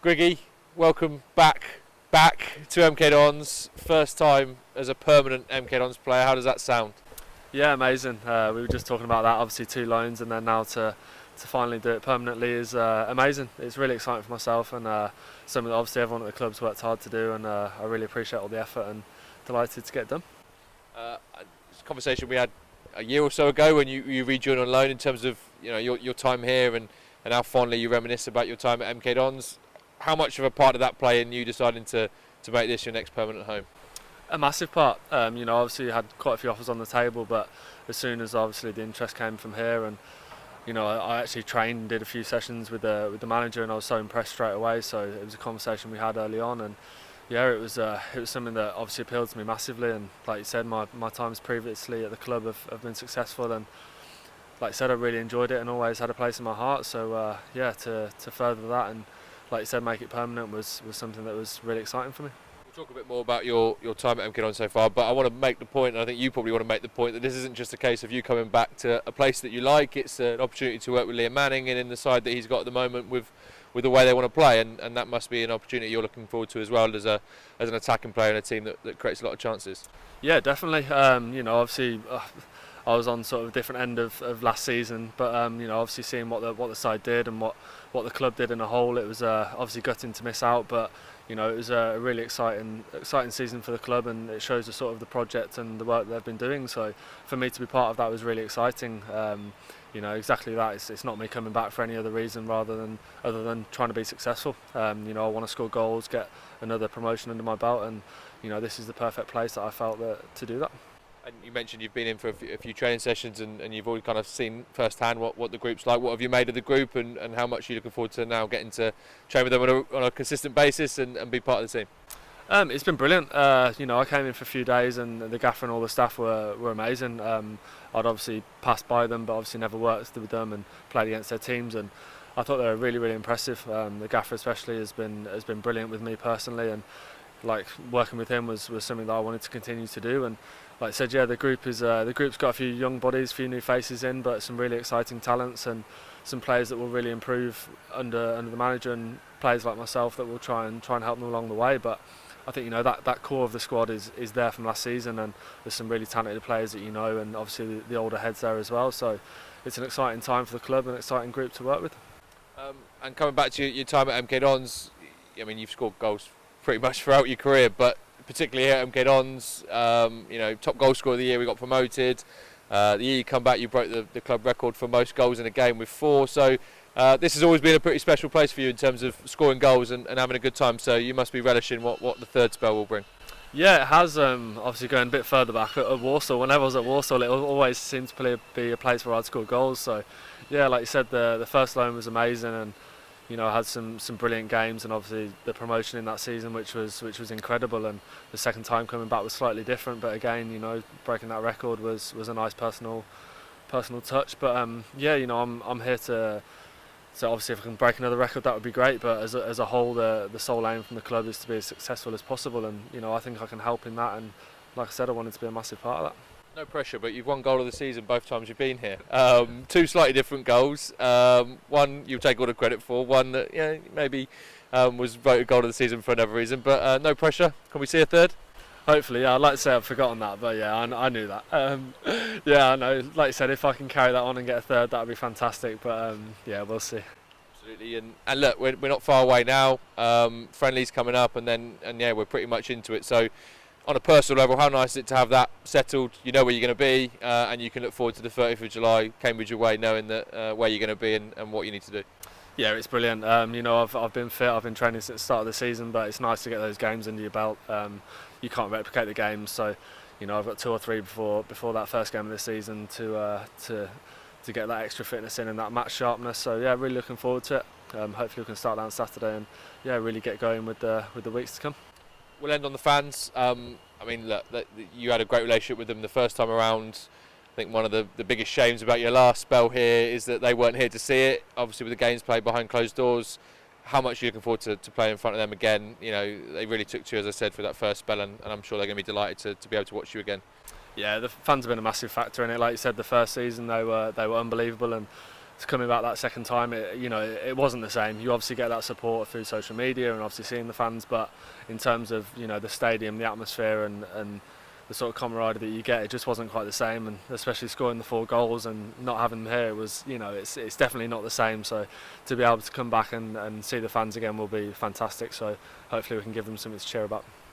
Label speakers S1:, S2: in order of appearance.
S1: Griggy, welcome back to MK Dons. First time as a permanent MK Dons player. How does that sound?
S2: Yeah, amazing. We were just talking about that. Obviously, 2 loans, and then now to finally do it permanently is amazing. It's really exciting for myself, and something that obviously everyone at the club's worked hard to do, and I really appreciate all the effort and delighted to get it done.
S1: It's a conversation we had a year or so ago when you rejoined on loan in terms of your time here and how fondly you reminisce about your time at MK Dons. How much of a part of that play in you deciding to make this your next permanent home?
S2: A massive part. Obviously you had quite a few offers on the table, but as soon as obviously the interest came from here, and I actually trained and did a few sessions with the manager, and I was so impressed straight away. So it was a conversation we had early on, and yeah, it was something that obviously appealed to me massively. And like you said, my times previously at the club have been successful, and like I said, I really enjoyed it and always had a place in my heart. So to further that and like you said, make it permanent was something that was really exciting for me.
S1: We'll talk a bit more about your time at MK Dons so far, but I want to make the point, and I think you probably want to make the point, that this isn't just a case of you coming back to a place that you like. It's an opportunity to work with Liam Manning and in the side that he's got at the moment with the way they want to play, and that must be an opportunity you're looking forward to as well as an attacking player in a team that creates a lot of chances.
S2: Yeah, definitely. Obviously I was on sort of a different end of last season, but obviously seeing what the side did and what the club did in a whole, it was obviously gutting to miss out, but it was a really exciting season for the club, and it shows the sort of the project and the work they've been doing. So for me to be part of that was really exciting. Exactly that. It's not me coming back for any other reason other than trying to be successful. I want to score goals, get another promotion under my belt, and this is the perfect place that I felt to do that.
S1: And you mentioned you've been in for a few training sessions, and you've already kind of seen firsthand what the group's like. What have you made of the group, and how much are you looking forward to now getting to train with them on a consistent basis and be part of the team?
S2: It's been brilliant. I came in for a few days, and the gaffer and all the staff were amazing. I'd obviously passed by them, but obviously never worked with them and played against their teams, and I thought they were really, really impressive. The gaffer especially has been brilliant with me personally, and like working with him was something that I wanted to continue to do. And like I said, yeah, the group's got a few young bodies, a few new faces in, but some really exciting talents and some players that will really improve under the manager, and players like myself that will try and help them along the way. But I think that core of the squad is there from last season, and there's some really talented players that and obviously the older heads there as well. So it's an exciting time for the club and an exciting group to work with.
S1: And coming back to your time at MK Dons, I mean, you've scored goals pretty much throughout your career, but particularly here at MK Dons, top goal scorer of the year, we got promoted. The year you come back, you broke the club record for most goals in a game with 4. So this has always been a pretty special place for you in terms of scoring goals and having a good time. So you must be relishing what the third spell will bring.
S2: Yeah, it has. Obviously going a bit further back at Warsaw. Whenever I was at Warsaw, it always seemed to be a place where I'd score goals. So yeah, like you said, the first loan was amazing, and I had some brilliant games, and obviously the promotion in that season, which was incredible, and the second time coming back was slightly different, but again, breaking that record was a nice personal touch. But I'm here to. So obviously, if I can break another record, that would be great. But as a whole, the sole aim from the club is to be as successful as possible, and I think I can help in that. And like I said, I wanted to be a massive part of that.
S1: No pressure, but you've won goal of the season both times you've been here. 2 slightly different goals. One you'll take all the credit for. One that maybe was voted goal of the season for another reason. But no pressure. Can we see a third?
S2: Hopefully, yeah. I'd like to say I've forgotten that, but yeah, I knew that. I know. Like you said, if I can carry that on and get a third, that would be fantastic. But yeah, we'll see.
S1: Absolutely. And look, we're not far away now. Friendly's coming up, and we're pretty much into it. So, on a personal level, how nice is it to have that settled? You know where you're going to be, and you can look forward to the 30th of July, Cambridge away, knowing that where you're going to be and what you need to do.
S2: Yeah, it's brilliant. I've been fit. I've been training since the start of the season, but it's nice to get those games under your belt. You can't replicate the games, so I've got 2 or 3 before that first game of the season to get that extra fitness in and that match sharpness. So yeah, really looking forward to it. Hopefully we can start that on Saturday and really get going with the weeks to come.
S1: We'll end on the fans. Look, you had a great relationship with them the first time around. I think one of the biggest shames about your last spell here is that they weren't here to see it. Obviously, with the games played behind closed doors, how much are you looking forward to playing in front of them again? They really took to you, as I said, for that first spell, and I'm sure they're going to be delighted to be able to watch you again.
S2: Yeah, the fans have been a massive factor in it. Like you said, the first season they were unbelievable, and coming back that second time, it wasn't the same. You obviously get that support through social media and obviously seeing the fans, but in terms of the stadium, the atmosphere, and the sort of camaraderie that you get, it just wasn't quite the same. And especially scoring the 4 goals and not having them here, it was it's definitely not the same. So to be able to come back and see the fans again will be fantastic. So hopefully we can give them something to cheer about.